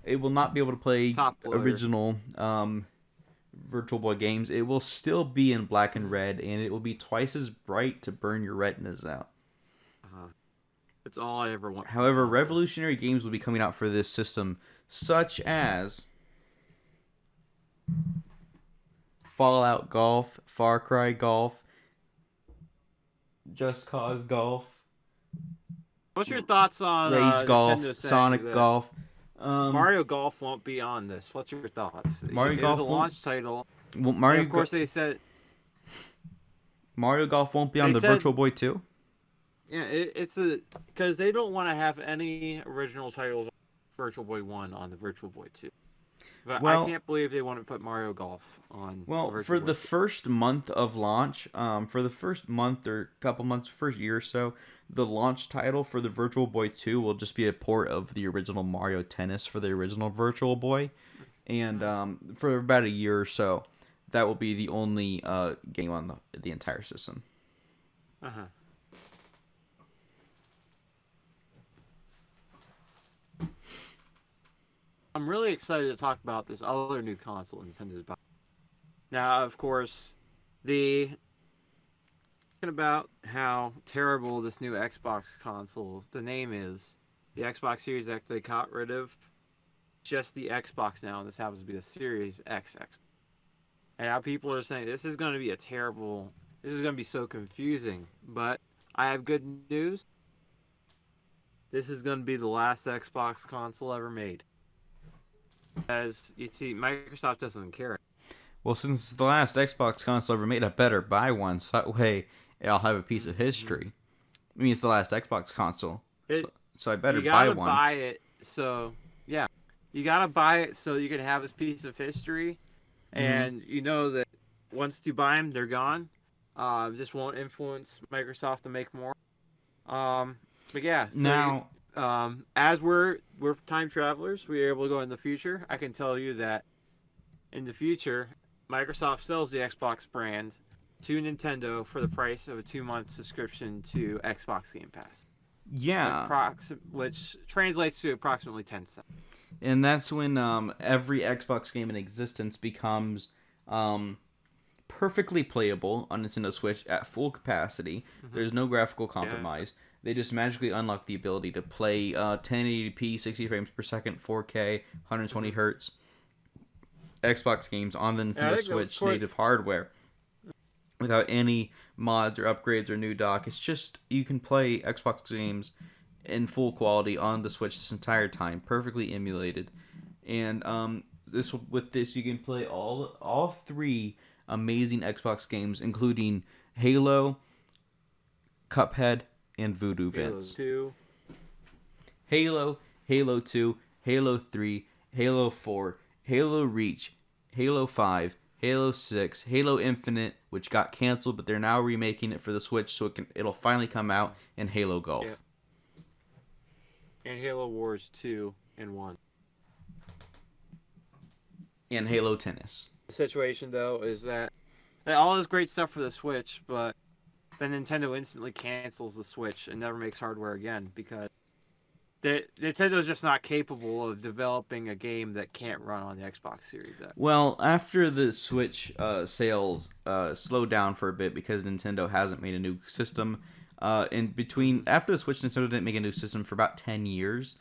it will not be able to play original Virtual Boy games. It will still be in black and red, and it will be twice as bright to burn your retinas out. That's all I ever want. However, revolutionary games will be coming out for this system, such as Fallout Golf, Far Cry Golf, Just Cause Golf, What's your thoughts on Rage Golf, Nintendo saying Sonic that Golf. Mario Golf won't be on this? What's your thoughts? Mario It was a Golf won't. launch title, Well, and of course Mario Golf won't be on they the said Virtual Boy 2. yeah, it's a because they don't want to have any original titles on Virtual Boy 1 on the Virtual Boy 2. But I Well, can't believe they want to put Mario Golf on well, Virtual for Boy the 2. first month of launch, for the first month or couple months, first year or so, the launch title for the Virtual Boy 2 will just be a port of the original Mario Tennis for the original Virtual Boy, and for about a year or so, that will be the only game on the entire system. Uh-huh. I'm really excited to talk about this other new console Nintendo's buying. Now, of course, talking about how terrible this new Xbox console, the name is, the Xbox Series X, they got rid of just the Xbox now, and this happens to be the Series XX. And now people are saying this is going to be this is going to be so confusing. But I have good news. This is going to be the last Xbox console ever made. As you see, Microsoft doesn't care. Well, since it's the last Xbox console ever made, I better buy one, so that way I'll have a piece of history. I mean, it's the last Xbox console, so I better buy one. You gotta buy it, so yeah, you gotta buy it so you can have this piece of history, and you know that once you buy them, they're gone. This won't influence Microsoft to make more. But yeah, so Now, as we're time travelers, we are able to go in the future. I can tell you that in the future, Microsoft sells the Xbox brand to Nintendo for the price of a 2-month subscription to Xbox Game Pass. yeah, Which translates to approximately 10 cents. and that's when every Xbox game in existence becomes perfectly playable on Nintendo Switch at full capacity. There's no graphical compromise. Yeah. They just magically unlock the ability to play 1080p, 60 frames per second, 4K, 120 hertz Xbox games on the Nintendo Switch native hardware without any mods or upgrades or new dock. It's just you can play Xbox games in full quality on the Switch this entire time, perfectly emulated. And with this you can play all 3 amazing Xbox games, including Halo, Cuphead, and Voodoo Vince. Halo 2, Halo 3, Halo 4, Halo Reach, Halo 5, Halo 6, Halo Infinite, which got canceled, but they're now remaking it for the Switch, so it'll finally come out, and Halo Golf. Yep. And Halo Wars 2 and 1. And Halo Tennis. The situation, though, is that all this great stuff for the Switch, but then Nintendo instantly cancels the Switch and never makes hardware again because Nintendo's just not capable of developing a game that can't run on the Xbox Series X. Well, after the Switch sales slowed down for a bit because Nintendo hasn't made a new system, after the Switch, Nintendo didn't make a new system for about 10 years.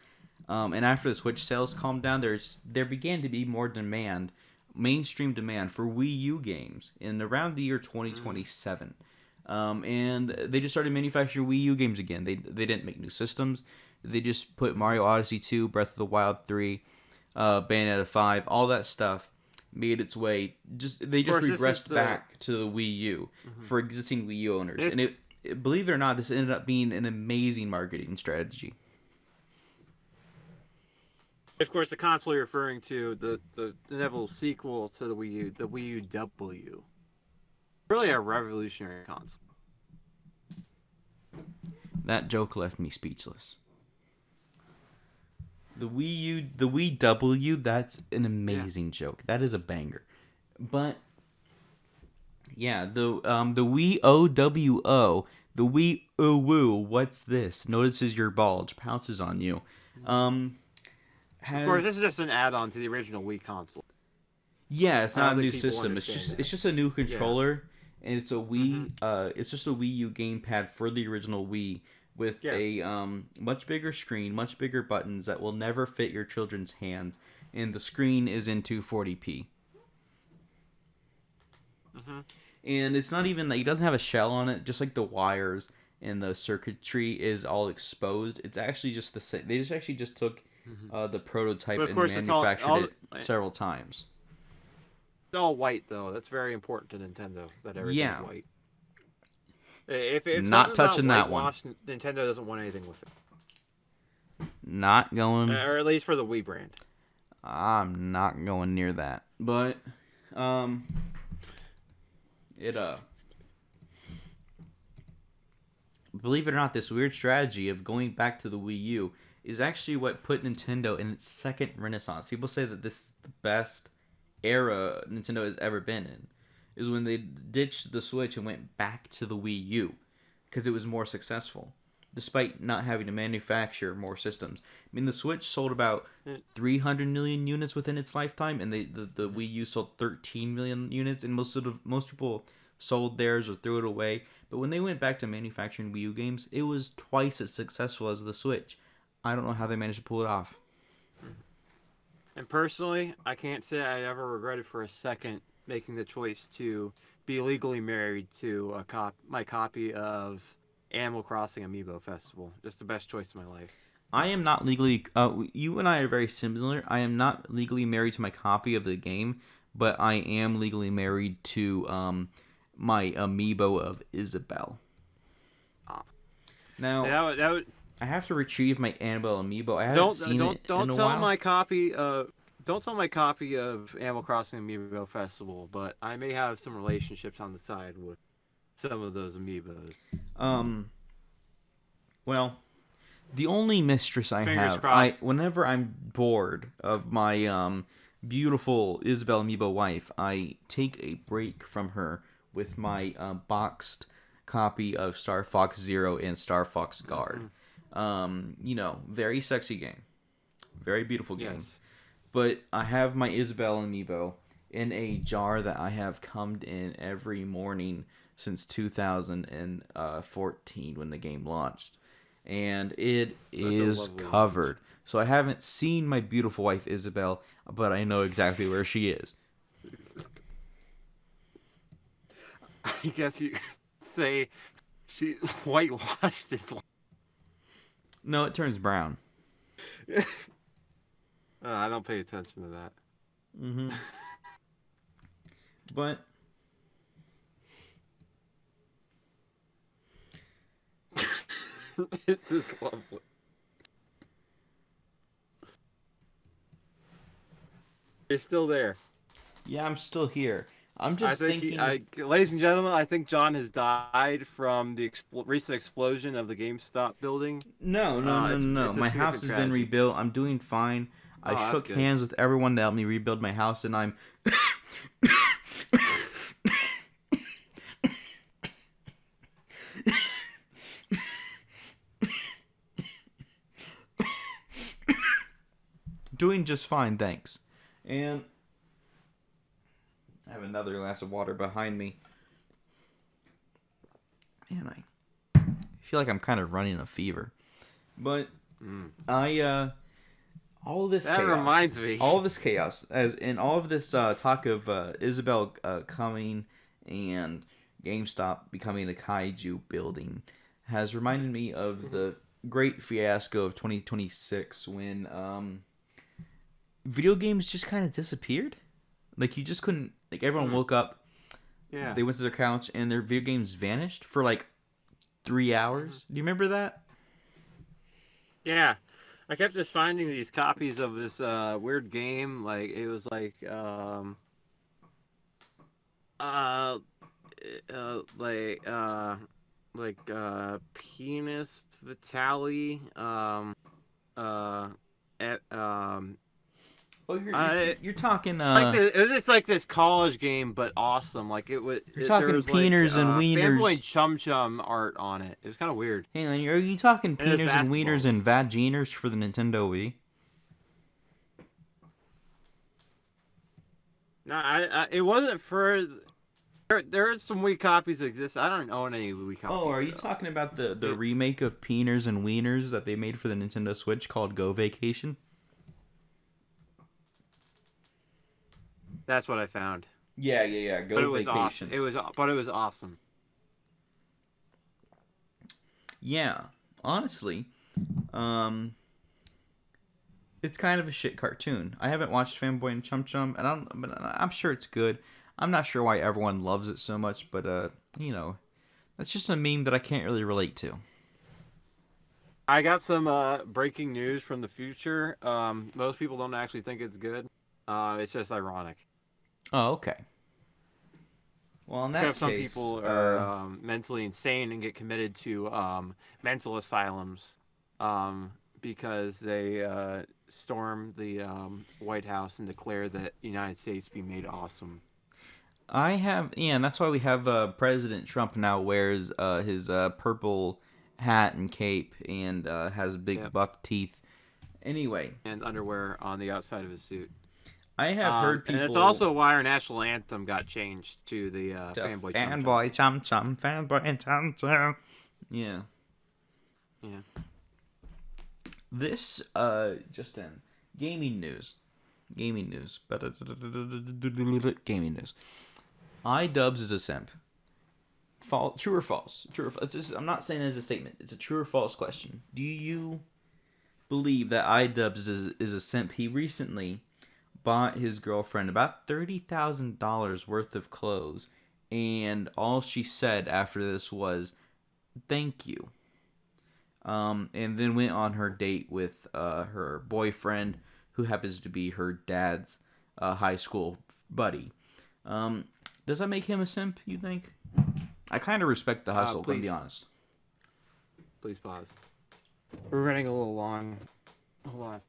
And after the Switch sales calmed down, there began to be more demand, mainstream demand for Wii U games in around the year 2027. And they just started manufacturing Wii U games again. They didn't make new systems. They just put Mario Odyssey 2, Breath of the Wild 3, Bayonetta 5, all that stuff made its way. They just regressed back to the Wii U for existing Wii U owners. And believe it or not, this ended up being an amazing marketing strategy. Of course, the console you're referring to, the inevitable sequel to the Wii U, the Wii U W. Really a revolutionary console. That joke left me speechless. The Wii W, that's an amazing joke. That is a banger. But yeah, the Wii OWO, the Wii OWO, what's this? Notices your bulge, pounces on you. Of course, this is just an add-on to the original Wii console. Yeah, it's not a new system. It's just a new controller, and it's a Wii. It's just a Wii U gamepad for the original Wii with a much bigger screen, much bigger buttons that will never fit your children's hands, and the screen is in 240p. And it's not even like it doesn't have a shell on it, just like the wires and the circuitry is all exposed. It's actually just the same. They just actually just took the prototype But of and course, manufactured it several times. it's all white though. That's very important to Nintendo that everything's Yeah, white. If not something's not touching that one. whitewashed, Nintendo doesn't want anything with it. Not going. Or at least for the Wii brand. I'm not going near that. But, it believe it or not, this weird strategy of going back to the Wii U is actually what put Nintendo in its second renaissance. People say that this is the best era Nintendo has ever been in, is when they ditched the Switch and went back to the Wii U because it was more successful, despite not having to manufacture more systems. I mean, the Switch sold about 300 million units within its lifetime, and the Wii U sold 13 million units, and most people sold theirs or threw it away. But when they went back to manufacturing Wii U games, it was twice as successful as the Switch. I don't know how they managed to pull it off. And personally, I can't say I ever regretted for a second making the choice to be legally married to my copy of Animal Crossing Amiibo Festival. Just the best choice of my life. I am not legally. You and I are very similar. I am not legally married to my copy of the game, but I am legally married to my amiibo of Isabelle. Now, that would I have to retrieve my Annabelle amiibo. I haven't seen it in a while. Don't tell my copy of Animal Crossing Amiibo Festival, but I may have some relationships on the side with some of those amiibos. Well, the only mistress I Fingers have, crossed. whenever I'm bored of my beautiful Isabelle amiibo wife, I take a break from her with my boxed copy of Star Fox Zero and Star Fox Guard. Very sexy game, very beautiful game. Yes. But I have my Isabelle amiibo in a jar that I have cummed in every morning since 2014 when the game launched. And it is covered. So I haven't seen my beautiful wife Isabelle, but I know exactly where she is. I guess you say she whitewashed this one. No, it turns brown. I don't pay attention to that. Mm-hmm. But this is lovely. You're still there. yeah, I'm still here. I'm just thinking. Ladies and gentlemen, I think John has died from the recent explosion of the GameStop building. No. My house has been rebuilt. I'm doing fine. I shook hands with everyone that helped me rebuild my house, and I'm. doing just fine, thanks. And I have another glass of water behind me. And I feel like I'm kind of running a fever. But all of this that chaos. Reminds me. All of this chaos, as in all of this talk of Isabelle coming and GameStop becoming a kaiju building, has reminded me of the great fiasco of 2026 when video games just kind of disappeared. Like you just couldn't. Like everyone woke up. Yeah. They went to their couch and their video games vanished for like 3 hours. Do you remember that? Yeah. I kept just finding these copies of this weird game. Like it was like Penis Vitali You're talking. It was just like this college game, but awesome. Like it was. You're talking Peeners and Wieners. Fanboy Chum Chum art on it. It was kind of weird. Hang on, are you talking Peeners and Wieners and Vaginers for the Nintendo Wii? No, it wasn't for. There are some Wii copies that exist. I don't own any Wii copies. Oh, are you talking about the remake of Peeners and Wieners that they made for the Nintendo Switch called Go Vacation? That's what I found. Yeah. Go Vacation. Awesome. It was awesome. Yeah, honestly, um, it's kind of a shit cartoon. I haven't watched Fanboy and Chum Chum, and but I'm sure it's good. I'm not sure why everyone loves it so much, but you know, that's just a meme that I can't really relate to. I got some breaking news from the future. Most people don't actually think it's good. It's just ironic. Oh, okay. Well, in that Except some case, people are mentally insane and get committed to mental asylums because they storm the White House and declare that the United States be made awesome. I have, yeah, and that's why we have President Trump now wears his purple hat and cape and has big Yep. buck teeth. Anyway, And underwear on the outside of his suit. I have heard And it's people also why our national anthem got changed to the to Fanboy Chum Chum. fanboy chum chum, fanboy chum chum. Yeah, Yeah. this just in gaming news, but gaming news. iDubbbz is a simp. True or false? True or false? I'm not saying it as a statement. It's a true or false question. Do you believe that iDubbbz is a simp? He recently bought his girlfriend about $30,000 worth of clothes, and all she said after this was "thank you," and then went on her date with her boyfriend, who happens to be her dad's high school buddy. Um, does that make him a simp? You think? I kind of respect the hustle, to be honest. Please pause. We're running a little long. Hold on.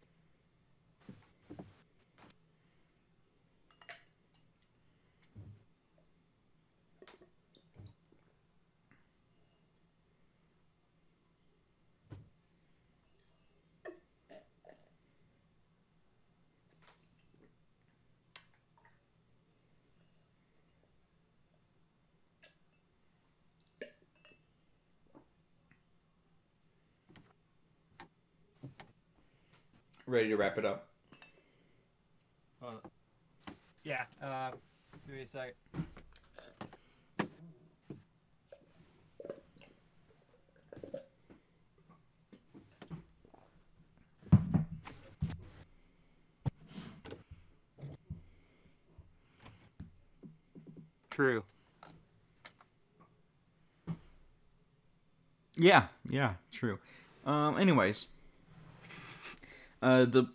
Ready to wrap it up? Yeah. Give me a second. True. Yeah, true. Anyways, the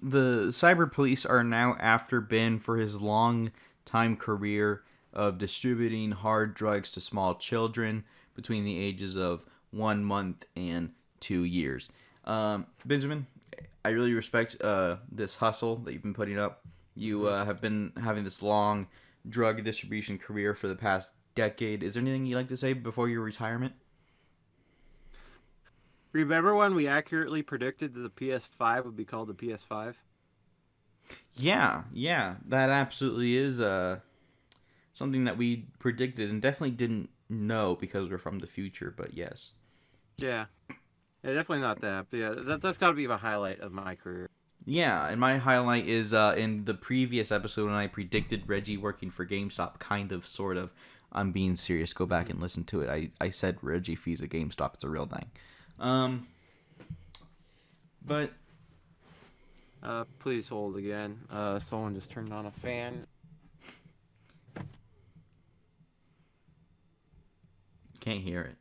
cyber police are now after Ben for his long time career of distributing hard drugs to small children between the ages of 1 month and 2 years. Benjamin, I really respect this hustle that you've been putting up. You have been having this long drug distribution career for the past decade. Is there anything you'd like to say before your retirement? Remember when we accurately predicted that the PS5 would be called the PS5? Yeah, that absolutely is something that we predicted and definitely didn't know because we're from the future. But yes, Yeah. Yeah, definitely not that. But yeah, that's got to be the highlight of my career. yeah. And my highlight is in the previous episode when I predicted Reggie working for GameStop, kind of, sort of. I'm being serious. Go back and listen to it. I said Reggie fees at GameStop. It's a real thing. But Please hold again. Someone just turned on a fan. can't hear it.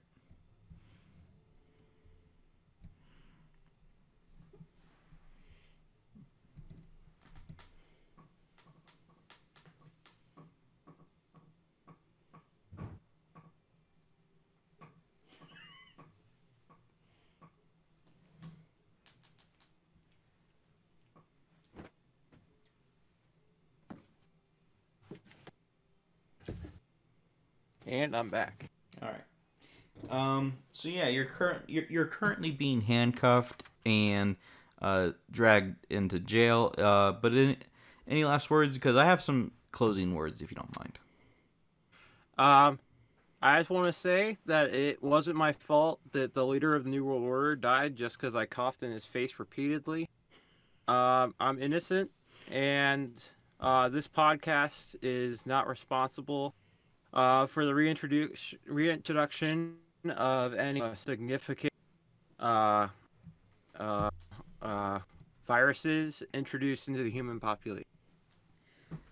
And I'm back. All right. So yeah, you're currently being handcuffed and dragged into jail. But any last words? Because I have some closing words, if you don't mind. Um, I just want to say that it wasn't my fault that the leader of the New World Order died just because I coughed in his face repeatedly. I'm innocent, and this podcast is not responsible for the reintroduction of any significant uh, uh, viruses introduced into the human population.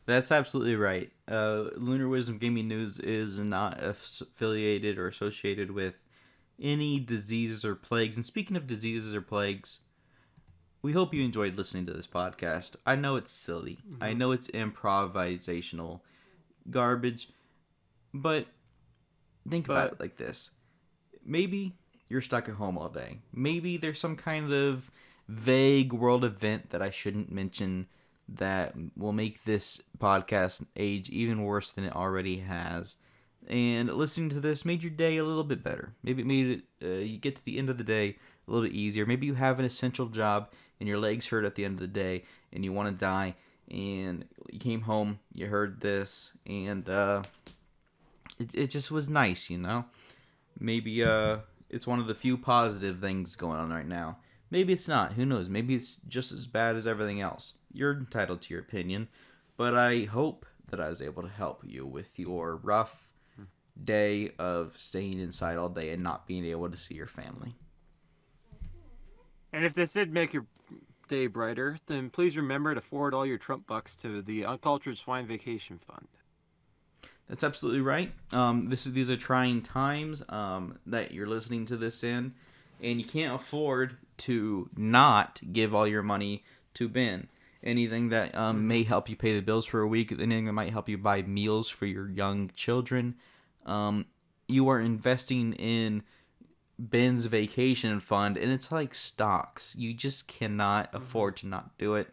That's absolutely right. Lunar Wisdom Gaming News is not affiliated or associated with any diseases or plagues. And speaking of diseases or plagues, we hope you enjoyed listening to this podcast. I know it's silly. Mm-hmm. I know it's improvisational garbage. But think about it like this. Maybe you're stuck at home all day. Maybe there's some kind of vague world event that I shouldn't mention that will make this podcast age even worse than it already has. And listening to this made your day a little bit better. Maybe it made it, you get to the end of the day a little bit easier. Maybe you have an essential job and your legs hurt at the end of the day and you want to die. And you came home, you heard this, and it just was nice, you know? Maybe it's one of the few positive things going on right now. Maybe it's not. Who knows? Maybe it's just as bad as everything else. You're entitled to your opinion, but I hope that I was able to help you with your rough day of staying inside all day and not being able to see your family. And if this did make your day brighter, then please remember to forward all your Trump bucks to the Uncultured Swine Vacation Fund. That's absolutely right. These are trying times that you're listening to this in, and you can't afford to not give all your money to Ben. Anything that may help you pay the bills for a week, anything that might help you buy meals for your young children, you are investing in Ben's vacation fund, and it's like stocks. You just cannot afford to not do it.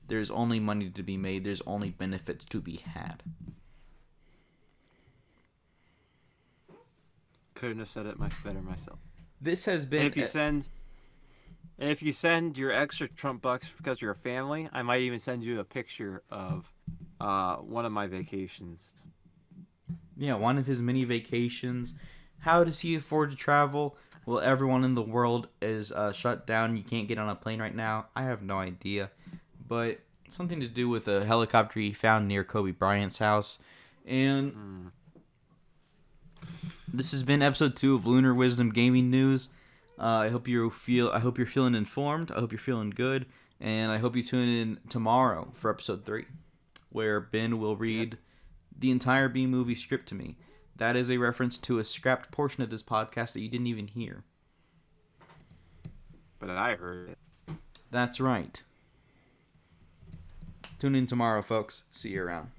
There's only money to be made. There's only benefits to be had. Couldn't have said it much better myself. This has been. And if you send your extra Trump bucks because you're a family, I might even send you a picture of one of my vacations. Yeah, one of his many vacations. How does he afford to travel? Well, everyone in the world is shut down. You can't get on a plane right now. I have no idea. But something to do with a helicopter he found near Kobe Bryant's house. And this has been episode 2 of Lunar Wisdom Gaming News. I hope you're feeling informed. I hope you're feeling good. And I hope you tune in tomorrow for episode 3, where Ben will read the entire B movie script to me. That is a reference to a scrapped portion of this podcast that you didn't even hear. But I heard it. That's right. Tune in tomorrow, folks. See you around.